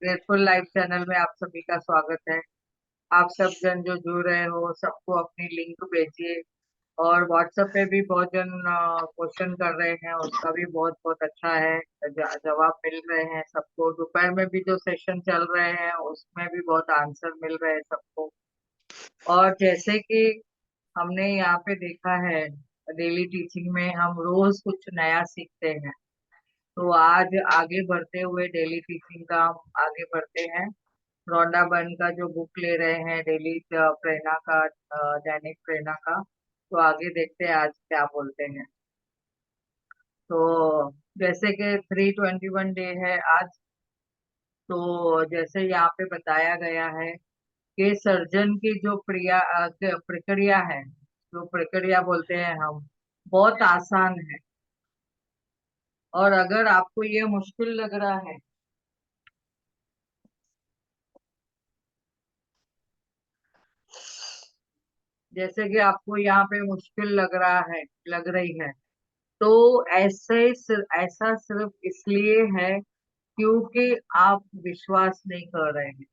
Grateful life channel में आप सभी का स्वागत है। आप सब जन जो जुड़ रहे हो सबको अपनी लिंक भेजिए। और व्हाट्सएप पे भी बहुत जन क्वेश्चन कर रहे हैं, उसका भी बहुत बहुत अच्छा है। जवाब मिल रहे हैं सबको। दोपहर में भी जो सेशन चल रहे हैं उसमें भी बहुत आंसर मिल रहे हैं सबको। और जैसे कि हमने यहाँ पे देखा है, डेली टीचिंग में हम रोज कुछ नया सीखते हैं। तो आज आगे बढ़ते हुए डेली टीचिंग का हम आगे बढ़ते हैं। रौंडा बन का जो बुक ले रहे हैं, डेली प्रेरणा का, दैनिक प्रेरणा का। तो आगे देखते हैं आज क्या बोलते हैं। तो जैसे कि 321 डे है आज। तो जैसे यहाँ पे बताया गया है कि सर्जन की जो प्रक्रिया है, जो प्रक्रिया बोलते हैं हम, बहुत आसान है। और अगर आपको ये मुश्किल लग रहा है, जैसे कि आपको यहाँ पे मुश्किल लग रहा है, लग रही है, तो ऐसा सिर्फ इसलिए है क्योंकि आप विश्वास नहीं कर रहे हैं।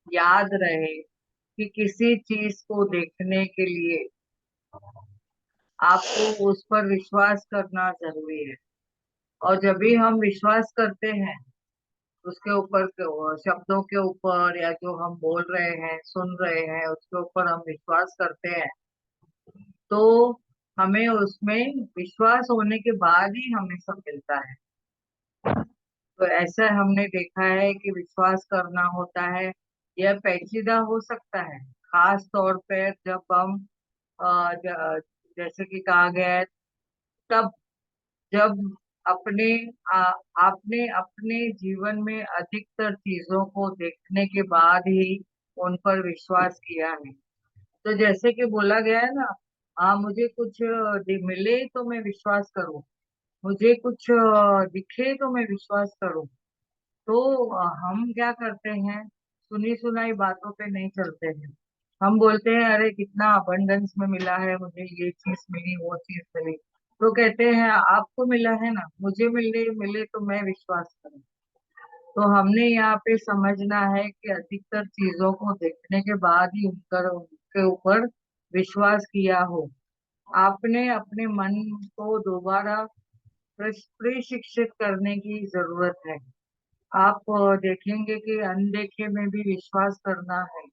याद रहे कि किसी चीज को देखने के लिए आपको उस पर विश्वास करना जरूरी है। और जब भी हम विश्वास करते हैं उसके ऊपर, शब्दों के ऊपर, या जो हम बोल रहे हैं, सुन रहे हैं, उसके ऊपर हम विश्वास करते हैं, तो हमें उसमें विश्वास होने के बाद ही हमें सब मिलता है। तो ऐसा हमने देखा है कि विश्वास करना होता है। यह पेचीदा हो सकता है, खास तौर पर जब हम जैसे कि कहा गया है, तब जब अपने आ, आपने अपने जीवन में अधिकतर चीजों को देखने के बाद ही उन पर विश्वास किया है। तो जैसे कि बोला गया है ना, मुझे कुछ मिले तो मैं विश्वास करूं, मुझे कुछ दिखे तो मैं विश्वास करूं। तो हम क्या करते हैं, सुनी सुनाई बातों पे नहीं चलते हैं। हम बोलते हैं अरे कितना अबंडेंस में मिला है, मुझे ये चीज मिली, वो चीज मिली। तो कहते हैं आपको मिला है ना, मुझे मिले मिले तो मैं विश्वास करूं। तो हमने यहाँ पे समझना है कि अधिकतर चीजों को देखने के बाद ही उनके ऊपर विश्वास किया हो। आपने अपने मन को दोबारा प्रशिक्षित करने की जरूरत है। आप देखेंगे कि अनदेखे में भी विश्वास करना है।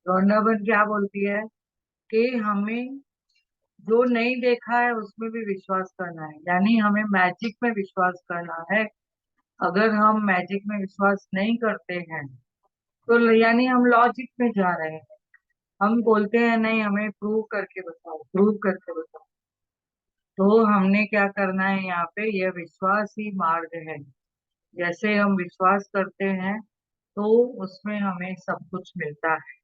रॉन्डाबन क्या बोलती है कि हमें जो नहीं देखा है उसमें भी विश्वास करना है, यानी हमें मैजिक में विश्वास करना है। अगर हम मैजिक में विश्वास नहीं करते हैं तो यानी हम लॉजिक में जा रहे हैं। हम बोलते हैं नहीं, हमें प्रूव करके बताओ, प्रूव करके बताओ। तो हमने क्या करना है यहाँ पे, यह विश्वास ही मार्ग है। जैसे हम विश्वास करते हैं तो उसमें हमें सब कुछ मिलता है,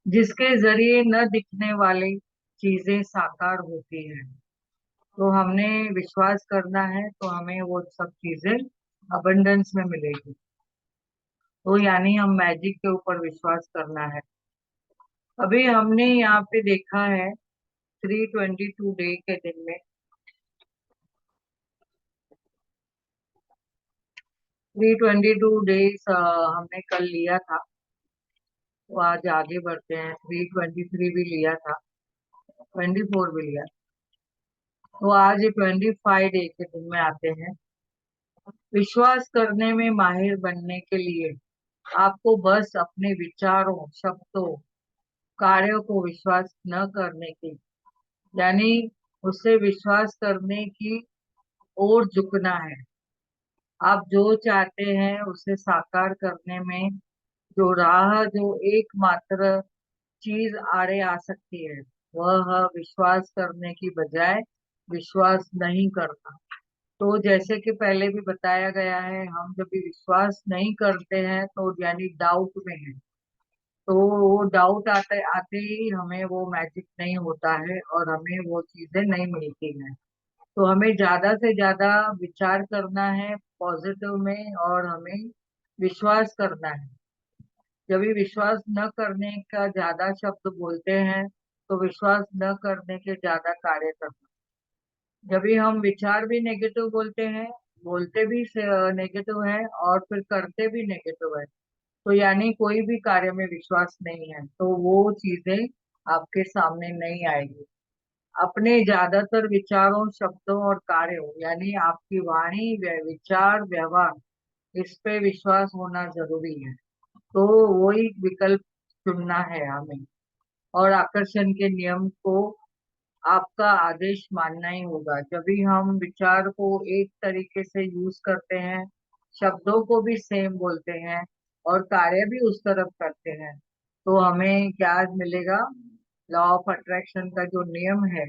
जिसके जरिए न दिखने वाली चीजें साकार होती हैं। तो हमने विश्वास करना है तो हमें वो सब चीजें अबंडेंस में मिलेगी। तो यानी हम मैजिक के ऊपर विश्वास करना है। अभी हमने यहाँ पे देखा है 322 डे के दिन में, 322 डेज हमने कल लिया था। तो आज आगे बढ़ते हैं, 323 भी लिया था, 24 भी लिया। तो आज 25 डे के दिन में आते हैं। विश्वास करने में माहिर बनने के लिए आपको बस अपने विचारों, शब्दों, कार्यों को विश्वास न करने की, यानी उसे विश्वास करने की ओर झुकना है। आप जो चाहते हैं उसे साकार करने में जो राह, जो एकमात्र चीज आड़े आ सकती है, वह है विश्वास करने की बजाय विश्वास नहीं करना। तो जैसे कि पहले भी बताया गया है, हम जब भी विश्वास नहीं करते हैं तो यानी डाउट में है। तो वो डाउट आते आते ही हमें वो मैजिक नहीं होता है और हमें वो चीजें नहीं मिलती हैं। तो हमें ज्यादा से ज्यादा विचार करना है पॉजिटिव में, और हमें विश्वास करना है। जब भी विश्वास न करने का ज्यादा शब्द बोलते हैं तो विश्वास न करने के ज्यादा कार्य करना। जब भी हम विचार भी नेगेटिव बोलते हैं, बोलते भी नेगेटिव है और फिर करते भी नेगेटिव है, तो यानी कोई भी कार्य में विश्वास नहीं है, तो वो चीजें आपके सामने नहीं आएगी। अपने ज्यादातर विचारों, शब्दों और कार्यों, यानी आपकी वाणी, विचार, व्यवहार, इस पे विश्वास होना जरूरी है। तो वही विकल्प चुनना है हमें। और आकर्षण के नियम को आपका आदेश मानना ही होगा। जब भी हम विचार को एक तरीके से यूज करते हैं, शब्दों को भी सेम बोलते हैं और कार्य भी उस तरफ करते हैं, तो हमें क्या मिलेगा? लॉ ऑफ अट्रैक्शन का जो नियम है,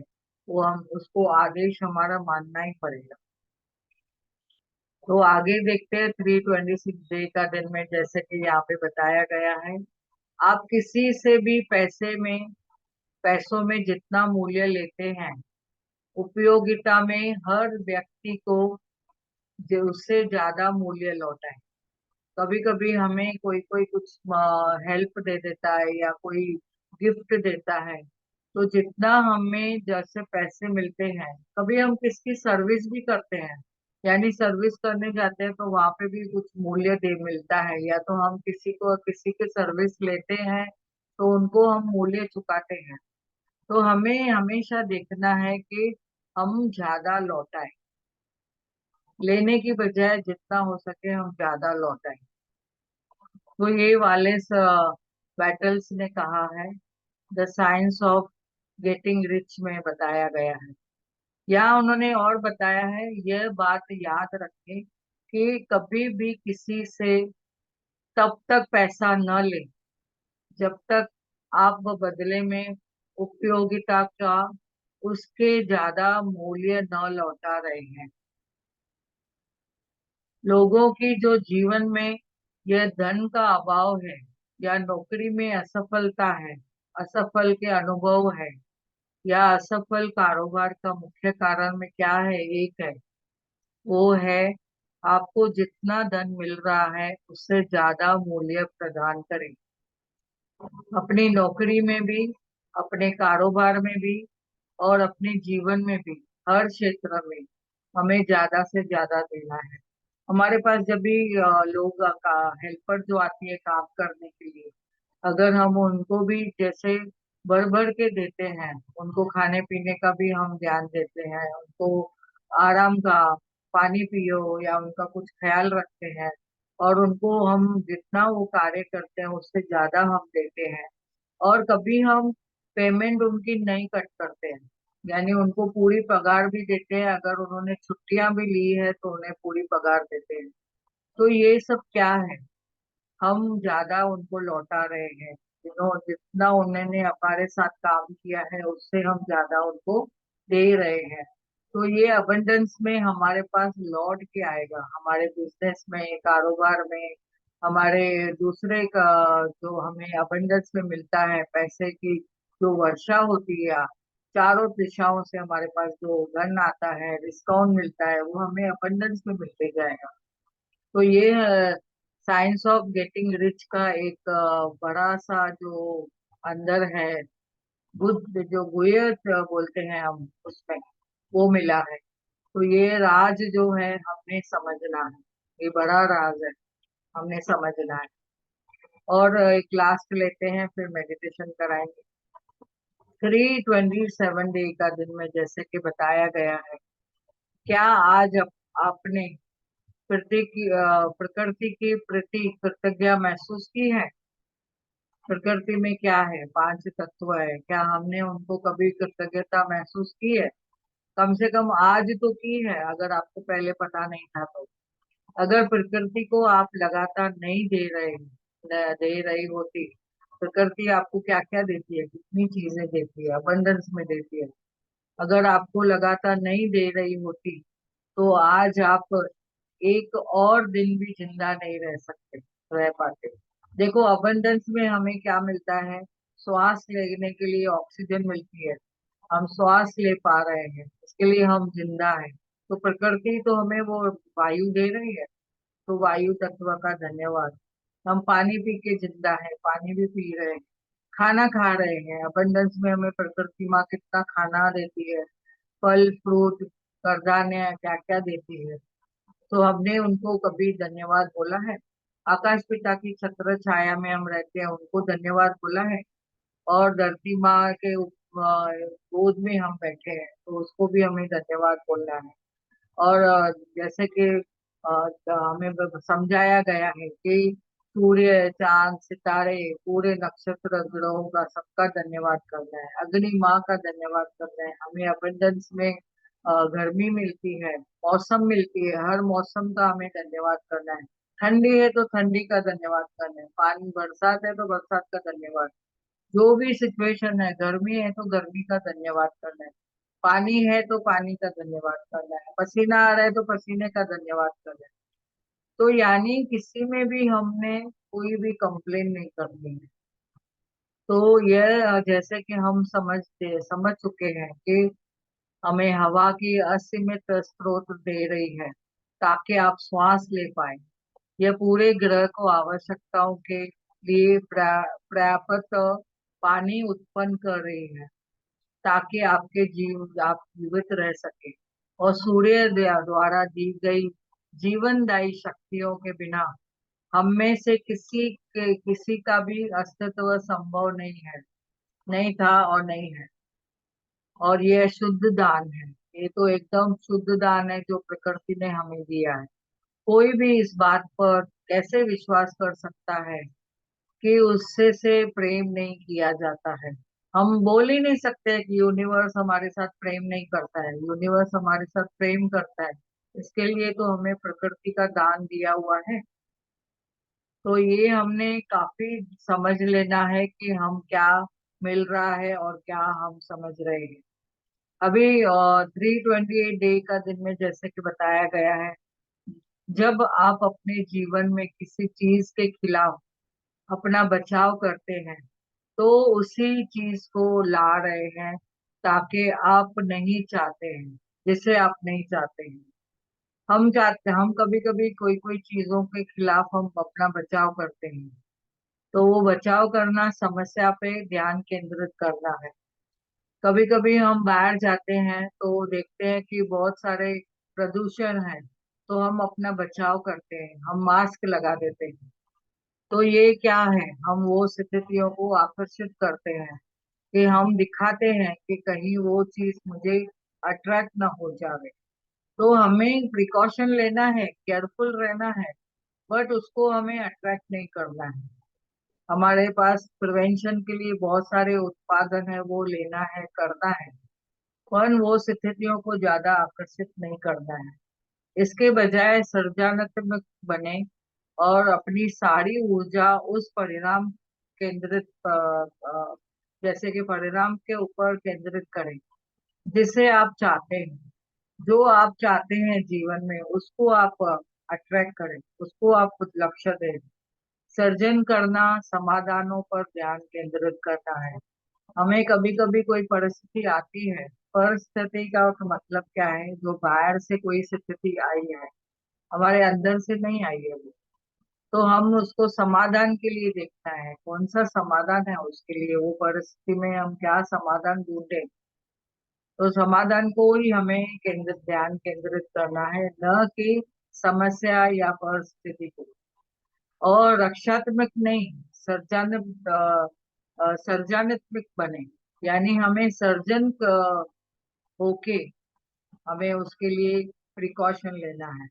वो हम उसको आदेश हमारा मानना ही पड़ेगा। तो आगे देखते हैं 326 डे का दिन में, जैसे कि यहाँ पे बताया गया है। आप किसी से भी पैसों में जितना मूल्य लेते हैं, उपयोगिता में हर व्यक्ति को जो उससे ज्यादा मूल्य लौटा है। कभी कभी हमें कोई कोई कुछ हेल्प दे देता है या कोई गिफ्ट देता है, तो जितना हमें जैसे पैसे मिलते हैं, कभी हम किसकी सर्विस भी करते हैं, यानी सर्विस करने जाते हैं तो वहां पे भी कुछ मूल्य दे मिलता है, या तो हम किसी की सर्विस लेते हैं तो उनको हम मूल्य चुकाते हैं। तो हमें हमेशा देखना है कि हम ज्यादा लौटाएं, लेने की बजाय जितना हो सके हम ज्यादा लौटाएं। तो ये वालेस बैटल्स ने कहा है, the science of getting rich में बताया गया है। यहाँ उन्होंने और बताया है, यह बात याद रखें कि कभी भी किसी से तब तक पैसा न लें जब तक आप बदले में उपयोगिता का उसके ज्यादा मूल्य न लौटा रहे हैं। लोगों की जो जीवन में यह धन का अभाव है या नौकरी में असफलता है, असफल के अनुभव है, या असफल कारोबार का मुख्य कारण में क्या है, एक है, वो है आपको जितना धन मिल रहा है उससे ज्यादा मूल्य प्रदान करें। अपनी नौकरी में भी, अपने कारोबार में भी और अपने जीवन में भी, हर क्षेत्र में हमें ज्यादा से ज्यादा देना है। हमारे पास जब भी लोग का हेल्पर जो आती है काम करने के लिए, अगर हम उनको भी जैसे भर भर के देते हैं, उनको खाने पीने का भी हम ध्यान देते हैं, उनको आराम का, पानी पियो या उनका कुछ ख्याल रखते हैं, और उनको हम जितना वो कार्य करते हैं उससे ज्यादा हम देते हैं, और कभी हम पेमेंट उनकी नहीं कट करते हैं, यानी उनको पूरी पगार भी देते हैं, अगर उन्होंने छुट्टियां भी ली है तो उन्हें पूरी पगार देते हैं। तो ये सब क्या है? हम ज्यादा उनको लौटा रहे हैं, जितना उन्होंने हमारे साथ काम किया है उससे हम ज्यादा उनको दे रहे हैं। तो ये अबंडेंस में हमारे पास लौट के आएगा, हमारे बिजनेस में, कारोबार में, हमारे दूसरे का जो हमें अबंडेंस में मिलता है, पैसे की जो वर्षा होती है, चारों दिशाओं से हमारे पास जो धन आता है, डिस्काउंट मिलता है, वो हमें अबंडेंस में मिलते जाएगा। तो ये साइंस ऑफ गेटिंग रिच का एक बड़ा सा जो अंदर है, बुद्ध जो गुह्यत बोलते हैं हम उसमें, वो मिला है। तो ये राज जो है हमने समझना है, ये बड़ा राज है, हमने समझना है। और एक लास्ट लेते हैं, फिर मेडिटेशन कराएंगे। 327 डे का दिन में जैसे कि बताया गया है, क्या आज आपने प्रकृति के प्रति कृतज्ञता महसूस की है? प्रकृति में क्या है, पांच तत्व है, क्या हमने उनको कभी कृतज्ञता महसूस की है? कम से कम आज तो की है, अगर आपको पहले पता नहीं था तो। अगर प्रकृति को आप लगातार नहीं दे रही होती, प्रकृति आपको क्या क्या देती है, कितनी चीजें देती है, अबंडेंस में देती है। अगर आपको लगातार नहीं दे रही होती, तो आज आप एक और दिन भी जिंदा नहीं रह पाते। देखो, अबंडेंस में हमें क्या मिलता है? श्वास लेने के लिए ऑक्सीजन मिलती है, हम श्वास ले पा रहे हैं, इसके लिए हम जिंदा हैं। तो प्रकृति तो हमें वो वायु दे रही है, तो वायु तत्व का धन्यवाद। हम पानी पी के जिंदा है, पानी भी पी रहे हैं, खाना खा रहे हैं, अबंडेंस में हमें प्रकृति माँ कितना खाना देती है, फल फ्रूट, करदाने क्या क्या देती है। तो हमने उनको कभी धन्यवाद बोला है? आकाश पिता की छत्र छाया में हम रहते हैं, उनको धन्यवाद बोला है? और धरती माँ के गोद में हम बैठे हैं, तो उसको भी हमें धन्यवाद बोलना है। और जैसे कि हमें समझाया गया है कि सूर्य, चांद, सितारे, पूरे नक्षत्र ग्रहों का सबका धन्यवाद करना है, अग्नि माँ का धन्यवाद करना है। हमें अबंडेंस में गर्मी मिलती है, मौसम मिलती है, हर मौसम का हमें धन्यवाद करना है। ठंडी है तो ठंडी का धन्यवाद करना है, पानी बरसात है तो बरसात का धन्यवाद। जो भी सिचुएशन है, गर्मी है तो गर्मी का धन्यवाद करना है, पानी है तो पानी का धन्यवाद करना है, पसीना आ रहा है तो पसीने का धन्यवाद करना है। तो यानी किसी में भी हमने कोई भी कंप्लेन नहीं करनी है। तो यह जैसे कि हम समझ चुके हैं कि हमें हवा की असीमित स्रोत दे रही है ताकि आप श्वास ले पाए। यह पूरे ग्रह को आवश्यकताओं के लिए पर्याप्त पानी उत्पन्न कर रही है ताकि आप जीवित रह सके। और सूर्य द्वारा दी गई जीवनदायी शक्तियों के बिना हम में से किसी का भी अस्तित्व संभव नहीं है, नहीं था और नहीं है। और ये शुद्ध दान है, ये तो एकदम शुद्ध दान है जो प्रकृति ने हमें दिया है। कोई भी इस बात पर कैसे विश्वास कर सकता है कि उससे से प्रेम नहीं किया जाता है? हम बोल ही नहीं सकते कि यूनिवर्स हमारे साथ प्रेम नहीं करता है, यूनिवर्स हमारे साथ प्रेम करता है। इसके लिए तो हमें प्रकृति का दान दिया हुआ है। तो ये हमने काफी समझ लेना है कि हम क्या मिल रहा है और क्या हम समझ रहे हैं। अभी 328 डे का दिन में जैसे कि बताया गया है, जब आप अपने जीवन में किसी चीज के खिलाफ अपना बचाव करते हैं तो उसी चीज को ला रहे हैं ताकि आप नहीं चाहते हैं, जिसे आप नहीं चाहते हैं। हम कभी कभी कोई कोई चीजों के खिलाफ हम अपना बचाव करते हैं, तो वो बचाव करना समस्या पे ध्यान केंद्रित करना है। कभी कभी हम बाहर जाते हैं तो देखते हैं कि बहुत सारे प्रदूषण है, तो हम अपना बचाव करते हैं, हम मास्क लगा देते हैं। तो ये क्या है, हम वो स्थितियों को आकर्षित करते हैं कि हम दिखाते हैं कि कहीं वो चीज मुझे अट्रैक्ट ना हो जावे। तो हमें प्रिकॉशन लेना है, केयरफुल रहना है, बट उसको हमें अट्रैक्ट नहीं करना है। हमारे पास प्रिवेंशन के लिए बहुत सारे उत्पादन है, वो लेना है, करना है, पर वो स्थितियों को ज्यादा आकर्षित नहीं करना है। इसके बजाय सृजनात्मक बने और अपनी सारी ऊर्जा उस परिणाम केंद्रित जैसे कि परिणाम के ऊपर केंद्रित करें जिसे आप चाहते हैं। जो आप चाहते हैं जीवन में उसको आप अट्रैक्ट करें, उसको आप लक्ष्य दें। सर्जन करना, समाधानों पर ध्यान केंद्रित करना है। हमें कभी कभी कोई परिस्थिति आती है, परिस्थिति का तो मतलब क्या है, जो बाहर से कोई स्थिति आई है, हमारे अंदर से नहीं आई है वो। तो हम उसको समाधान के लिए देखना है, कौन सा समाधान है उसके लिए, वो परिस्थिति में हम क्या समाधान ढूंढे। तो समाधान को ही हमें ध्यान केंद्रित करना है, न कि समस्या या परिस्थिति को। और रक्षात्मक नहीं, सर्जनात्मक बने। यानी हमें होके हमें उसके लिए प्रिकॉशन लेना है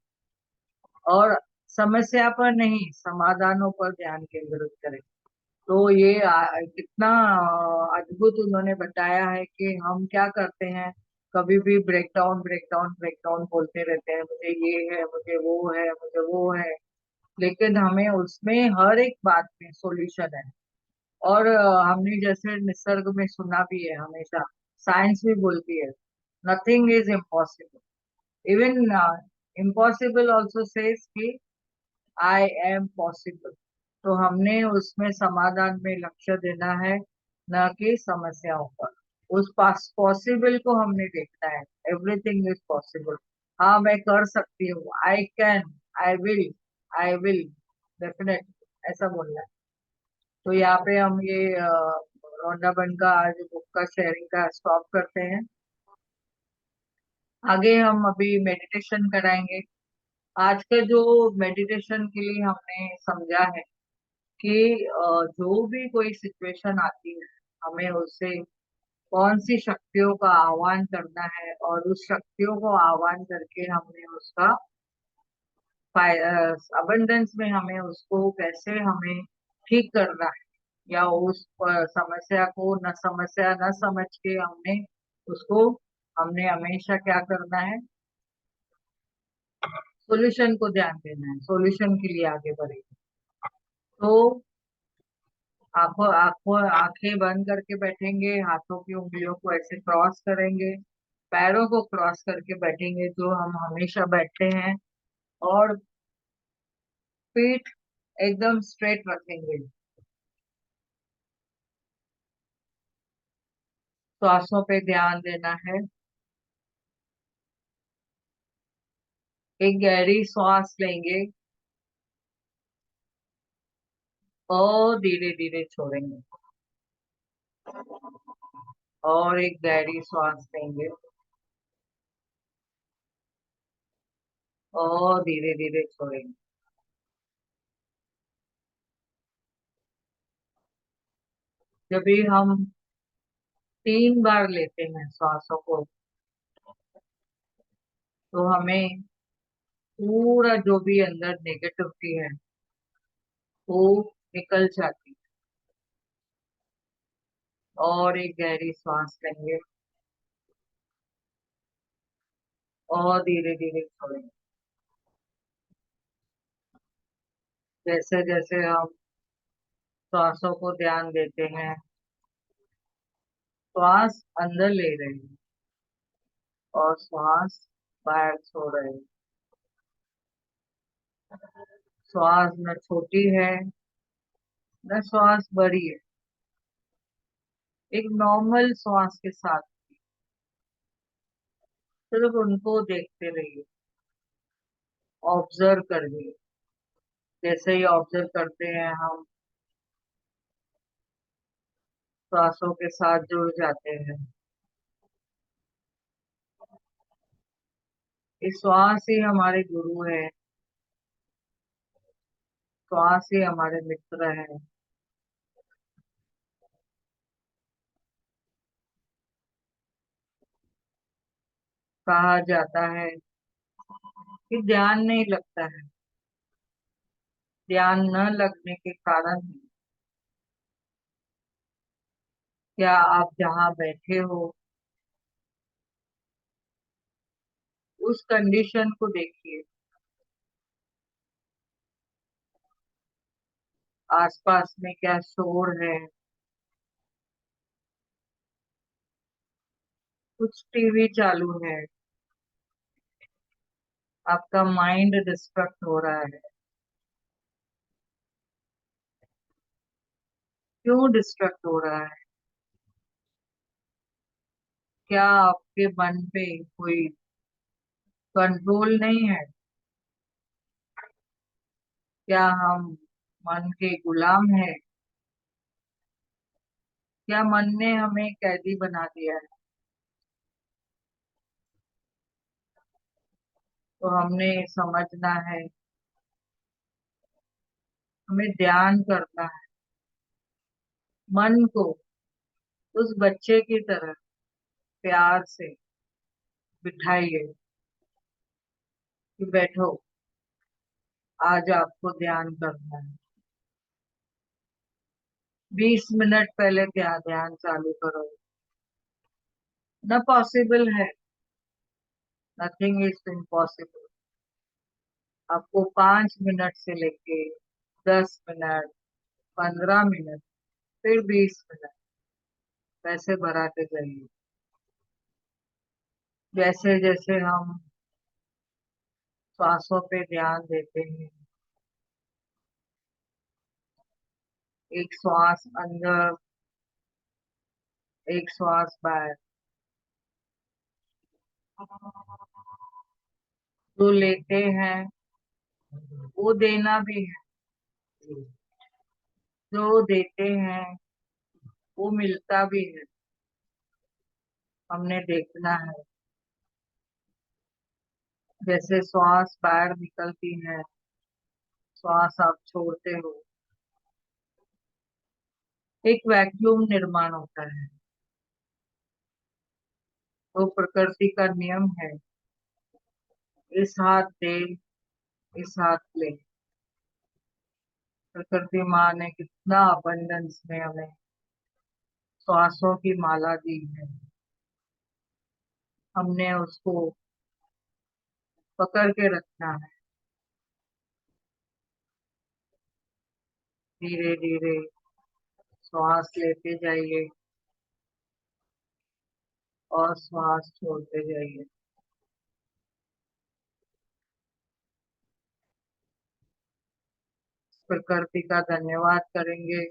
और समस्या पर नहीं, समाधानों पर ध्यान केंद्रित करें। तो ये कितना अद्भुत उन्होंने बताया है कि हम क्या करते हैं, कभी भी ब्रेकडाउन ब्रेकडाउन ब्रेकडाउन बोलते रहते हैं, मुझे ये है, मुझे वो है, मुझे वो है। लेकिन हमें उसमें हर एक बात में सॉल्यूशन है। और हमने जैसे निसर्ग में सुना भी है हमेशा, साइंस भी बोलती है, nothing is impossible. Even impossible also says कि आई एम पॉसिबल। तो हमने उसमें समाधान में लक्ष्य देना है, न कि समस्याओं पर। उस पास पॉसिबल को हमने देखना है, एवरीथिंग इज पॉसिबल। हाँ, मैं कर सकती हूँ, I can, I will definite, ऐसा बोलना है। तो यहाँ पे हम ये रोंडा बन का आज बुक का शेयरिंग का स्टॉप करते हैं। आगे हम अभी मेडिटेशन कराएंगे। आज का जो मेडिटेशन के लिए हमने समझा है कि जो भी कोई सिचुएशन आती है, हमें उससे कौन सी शक्तियों का आह्वान करना है, और उस शक्तियों को आह्वान करके हमने उसका अबंडेंस में हमें उसको कैसे हमें ठीक करना है, या उस समस्या को न समस्या न समझ के हमने उसको, हमने हमेशा क्या करना है, सॉल्यूशन को ध्यान देना है, सॉल्यूशन के लिए आगे बढ़ेंगे। तो आंखों आंखों आंखें बंद करके बैठेंगे, हाथों की उंगलियों को ऐसे क्रॉस करेंगे, पैरों को क्रॉस करके बैठेंगे जो हम हमेशा बैठते हैं, और पीठ एकदम स्ट्रेट रखेंगे। श्वासों पे ध्यान देना है। एक गहरी सांस लेंगे और धीरे धीरे छोड़ेंगे, और एक गहरी सांस लेंगे और धीरे धीरे छोड़ेंगे। जब भी हम 3 बार लेते हैं सांसों को, तो हमें पूरा जो भी अंदर नेगेटिविटी है वो निकल जाती है। और एक गहरी सांस लेंगे और धीरे धीरे छोड़ेंगे। जैसे जैसे हम श्वासों को ध्यान देते हैं, श्वास अंदर ले रहे हैं और श्वास बाहर छोड़ रहे हैं। श्वास न छोटी है न श्वास बड़ी है, एक नॉर्मल श्वास के साथ सिर्फ उनको देखते रहिए, ऑब्जर्व करिए। जैसे ही ऑब्जर्व करते हैं हम श्वासों के साथ जुड़ जाते हैं। इस श्वास ही हमारे गुरु है, श्वास ही हमारे मित्र है। कहा जाता है कि ध्यान नहीं लगता है, ध्यान न लगने के कारण क्या आप जहाँ बैठे हो उस कंडीशन को देखिए। आसपास में क्या शोर है, कुछ टीवी चालू है, आपका माइंड डिस्ट्रैक्ट हो रहा है। क्यों डिस्ट्रैक्ट हो रहा है? क्या आपके मन पे कोई कंट्रोल नहीं है? क्या हम मन के गुलाम हैं? क्या मन ने हमें कैदी बना दिया है? तो हमने समझना है, हमें ध्यान करना है। मन को उस बच्चे की तरह प्यार से बिठाइए कि बैठो, आज आपको ध्यान करना है। 20 मिनट पहले ध्यान ध्यान चालू करो। न पॉसिबल है, नथिंग इज इम्पॉसिबल। आपको 5 मिनट से लेके 10 मिनट, 15 मिनट, फिर 20 मिनट, पैसे बढ़ाते जाइए। जैसे जैसे हम श्वासों पे ध्यान देते हैं, एक श्वास अंदर, एक श्वास बाहर, जो लेते हैं वो देना भी है, जो देते हैं वो मिलता भी है। हमने देखना है। जैसे श्वास बाहर निकलती है, श्वास आप छोड़ते हो, एक वैक्यूम निर्माण होता है। वो प्रकृति का नियम है। इस हाथ दे, इस हाथ ले। प्रकृति माँ ने कितना अबंडेंस में हमें श्वासों की माला दी है। हमने उसको पकड़ के रखना है। धीरे धीरे श्वास लेते जाइए और श्वास छोड़ते जाइए। प्रकृति का धन्यवाद करेंगे।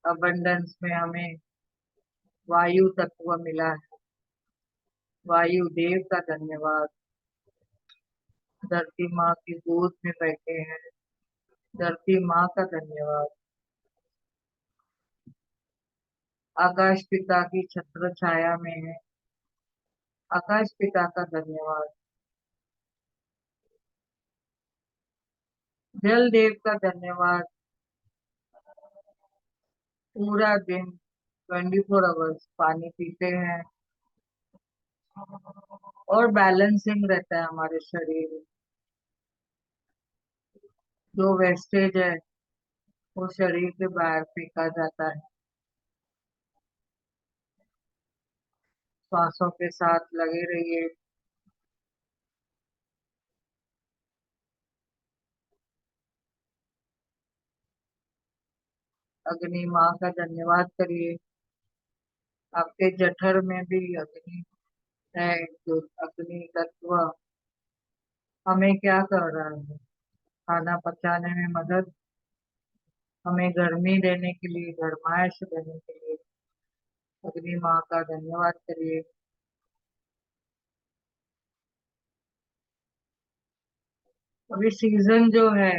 अबंडेंस में हमें वायु तत्व मिला है। वायु देव का धन्यवाद। धरती माँ की गोद में बैठे हैं, धरती माँ का धन्यवाद। आकाश पिता की छत्र छाया में है, आकाश पिता का धन्यवाद। जल देव का धन्यवाद। पूरा दिन 24 आवर्स पानी पीते हैं और बैलेंसिंग रहता है हमारे शरीर। जो वेस्टेज है वो शरीर के बाहर फेंका जाता है। श्वासों के साथ लगे रहिए। अग्नि माँ का धन्यवाद करिए। आपके जठर में भी अग्नि है। जो अग्नि तत्व हमें क्या कर रहा है? खाना पचाने में मदद, हमें गर्मी देने के लिए, गर्माइश देने के लिए अग्नि माँ का धन्यवाद करिए। अभी सीजन जो है,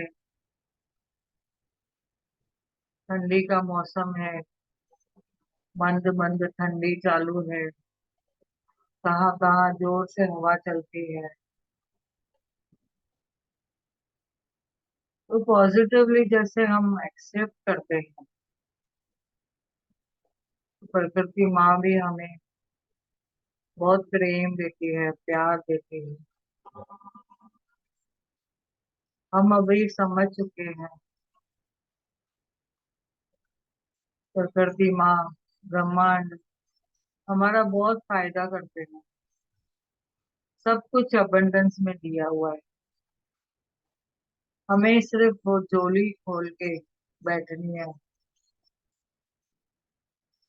ठंडी का मौसम है। मंद मंद ठंडी चालू है। कहाँ कहाँ जोर से हवा चलती है। तो पॉजिटिवली जैसे हम एक्सेप्ट करते हैं, प्रकृति माँ भी हमें बहुत प्रेम देती है, प्यार देती है। हम अभी समझ चुके हैं, प्रकृति माँ, ब्रह्मांड हमारा बहुत फायदा करते हैं। सब कुछ अबंडेंस में दिया हुआ है। हमें सिर्फ वो झोली खोल के बैठनी है।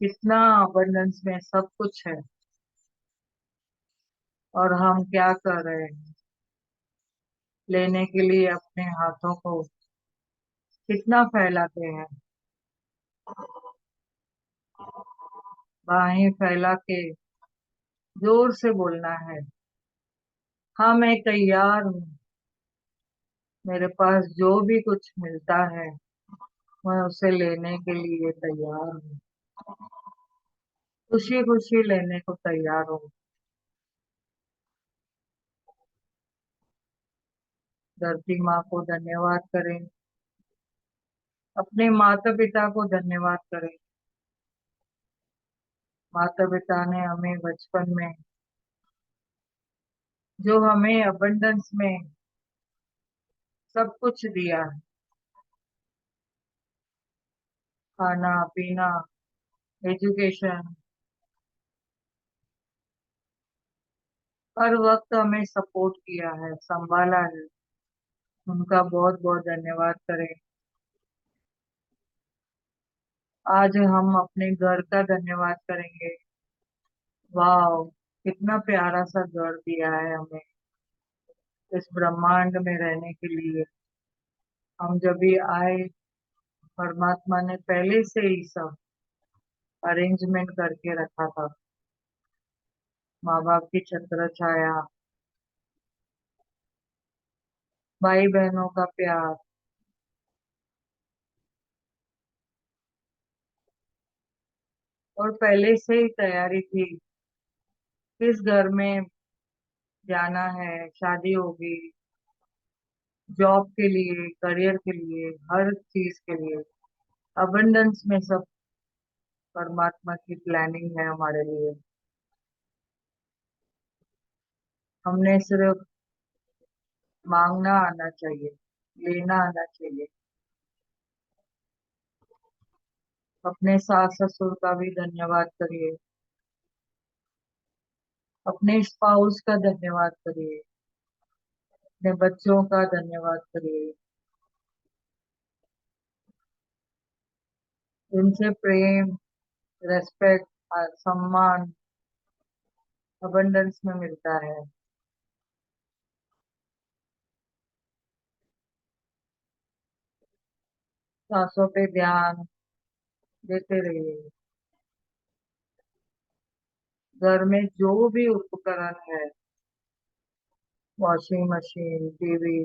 कितना अबंडेंस में सब कुछ है और हम क्या कर रहे हैं? लेने के लिए अपने हाथों को कितना फैलाते हैं। बाहें फैला के जोर से बोलना है, हाँ मैं तैयार हूँ। मेरे पास जो भी कुछ मिलता है मैं उसे लेने के लिए तैयार हूँ। खुशी खुशी लेने को तैयार हूँ। धरती माँ को धन्यवाद करें। अपने माता पिता को धन्यवाद करें। माता पिता ने हमें बचपन में जो हमें अबंडेंस में सब कुछ दिया है, खाना पीना, एजुकेशन, हर वक्त हमें सपोर्ट किया है, संभाला है। उनका बहुत बहुत धन्यवाद करें। आज हम अपने घर का धन्यवाद करेंगे। वाह, कितना प्यारा सा घर दिया है हमें इस ब्रह्मांड में रहने के लिए। हम जब भी आए, परमात्मा ने पहले से ही सब अरेंजमेंट करके रखा था। माँ बाप की छत्र छाया, भाई बहनों का प्यार, और पहले से ही तैयारी थी। किस घर में जाना है, शादी होगी, जॉब के लिए, करियर के लिए, हर चीज के लिए अबंडेंस में सब परमात्मा की प्लानिंग है हमारे लिए। हमने सिर्फ मांगना आना चाहिए, लेना आना चाहिए। अपने सास ससुर का भी धन्यवाद करिए, अपने स्पाउस का धन्यवाद करिए, अपने बच्चों का धन्यवाद करिए। इनसे प्रेम, रेस्पेक्ट, सम्मान अबंडेंस में मिलता है। सांसों पे ध्यान देते रहिए। घर में जो भी उपकरण है, washing machine, TV,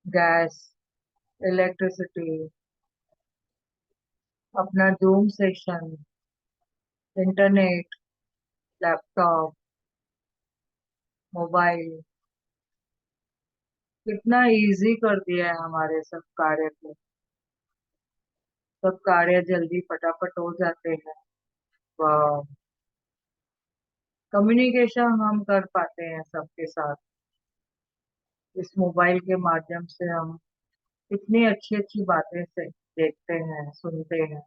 gas, electricity, अपना Zoom session, internet, laptop, mobile, कितना इजी कर दिया है हमारे सब कार्य को। सब कार्य जल्दी फटाफट हो जाते हैं। वाह, कम्युनिकेशन हम कर पाते हैं सबके साथ। इस मोबाइल के माध्यम से हम इतनी अच्छी अच्छी बातें से देखते हैं, सुनते हैं।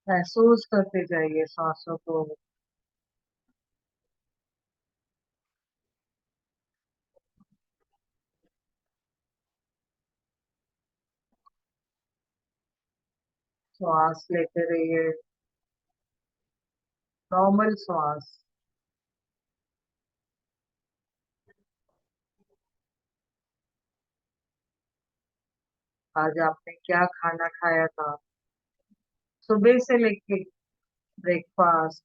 महसूस करते जाइए सांसों को। श्वास लेते रहिए, नॉर्मल श्वास। आज आपने क्या खाना खाया था? सुबह से लेके ब्रेकफास्ट,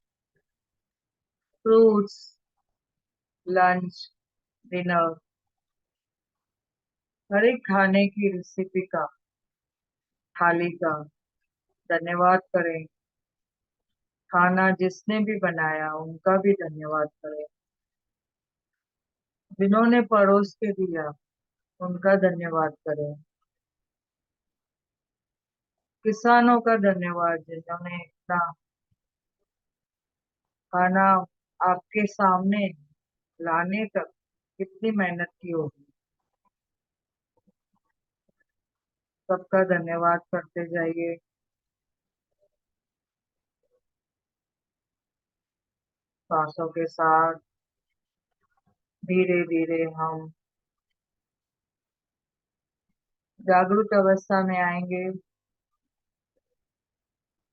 फ्रूट्स, लंच, डिनर, हर एक खाने की रेसिपी का, थाली का धन्यवाद करें। खाना जिसने भी बनाया उनका भी धन्यवाद करें। जिन्होंने परोस के दिया उनका धन्यवाद करें। किसानों का धन्यवाद जिन्होंने इतना खाना आपके सामने लाने तक कितनी मेहनत की होगी। सबका धन्यवाद करते जाइए। सांसों के साथ धीरे धीरे हम जागरूक अवस्था में आएंगे।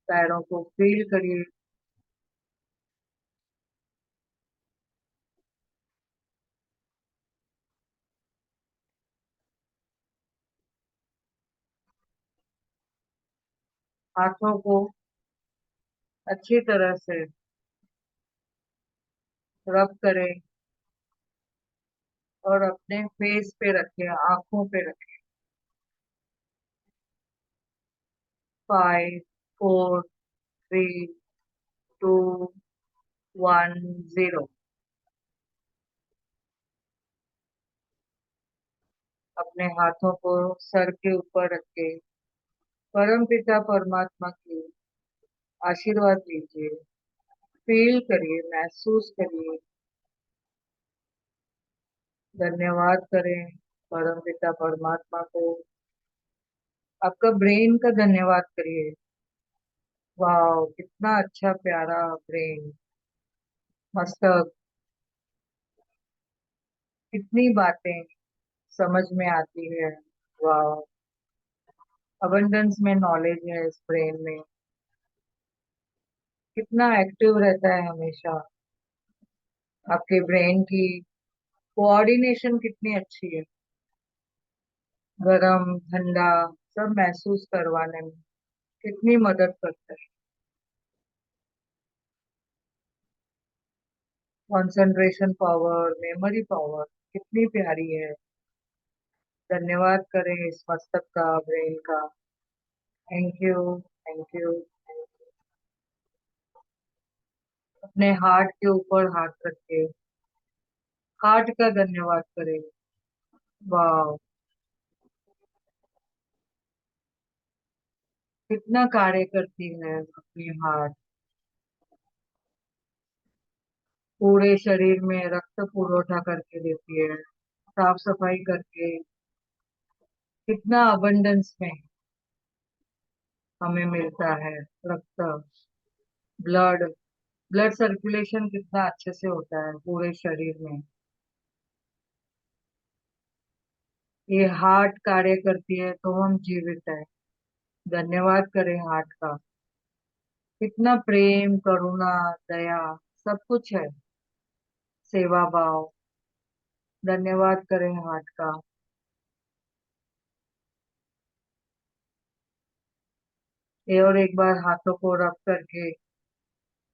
पैरों को फील करिए। हाथों को अच्छी तरह से रब करें और अपने फेस पे रखें, आंखों पे रखें। 5 4 3 2 1 0। अपने हाथों को सर के ऊपर रख के परम पिता परमात्मा की आशीर्वाद लीजिए। फील करिए, महसूस करिए। धन्यवाद करें परम पिता परमात्मा को। आपका ब्रेन का धन्यवाद करिए। वाह, कितना अच्छा प्यारा ब्रेन, मस्तक, कितनी बातें समझ में आती है। वाह, अबंडेंस में नॉलेज है इस ब्रेन में। कितना एक्टिव रहता है हमेशा। आपके ब्रेन की कोऑर्डिनेशन कितनी अच्छी है। गरम ठंडा सब महसूस करवाने में कितनी मदद करता है। कंसंट्रेशन पावर, मेमोरी पावर कितनी प्यारी है। धन्यवाद करें इस मस्तक का, ब्रेन का। Thank you, thank you. अपने हार्ट के ऊपर हाथ रख के हार्ट का धन्यवाद करें। वाह, कितना कार्य करती है अपनी हार्ट। पूरे शरीर में रक्त पुरवठा करके देती है, साफ सफाई करके। कितना अबंडेंस में हमें मिलता है रक्त, ब्लड। ब्लड सर्कुलेशन कितना अच्छे से होता है पूरे शरीर में। ये हार्ट कार्य करती है तो हम जीवित है। धन्यवाद करें हार्ट का। कितना प्रेम, करुणा, दया, सब कुछ है। सेवा भाव। धन्यवाद करें हार्ट का। ये और एक बार हाथों को रब करके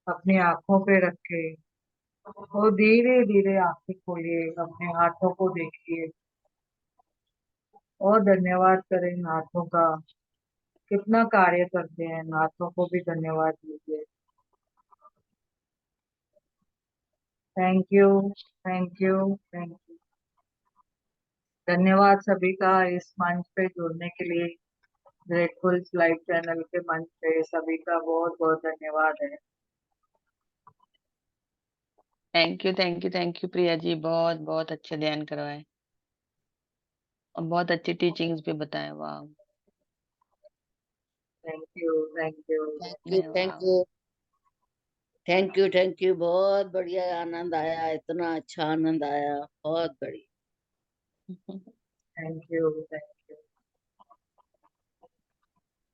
अपनी आंखों पे रखे और धीरे धीरे आंखें खोलिए, अपने हाथों को देखिए और धन्यवाद करें हाथों का। कितना कार्य करते हैं, हाथों को भी धन्यवाद दीजिए। Thank you, thank you, thank you. धन्यवाद सभी का इस मंच पे जुड़ने के लिए। ग्रेटफुल लाइव चैनल के मंच पे सभी का बहुत बहुत धन्यवाद है। Thank you, thank you, thank you Priya ji, बहुत बहुत अच्छे ध्यान करवाए और बहुत अच्छी टीचिंग्स भी बताए। वाह। Thank you, thank you. Thank you, नहीं, थैंक वाह। You, thank you, thank you. बहुत बढ़िया आनंद आया, इतना अच्छा आनंद आया, बहुत बढ़िया। Thank you.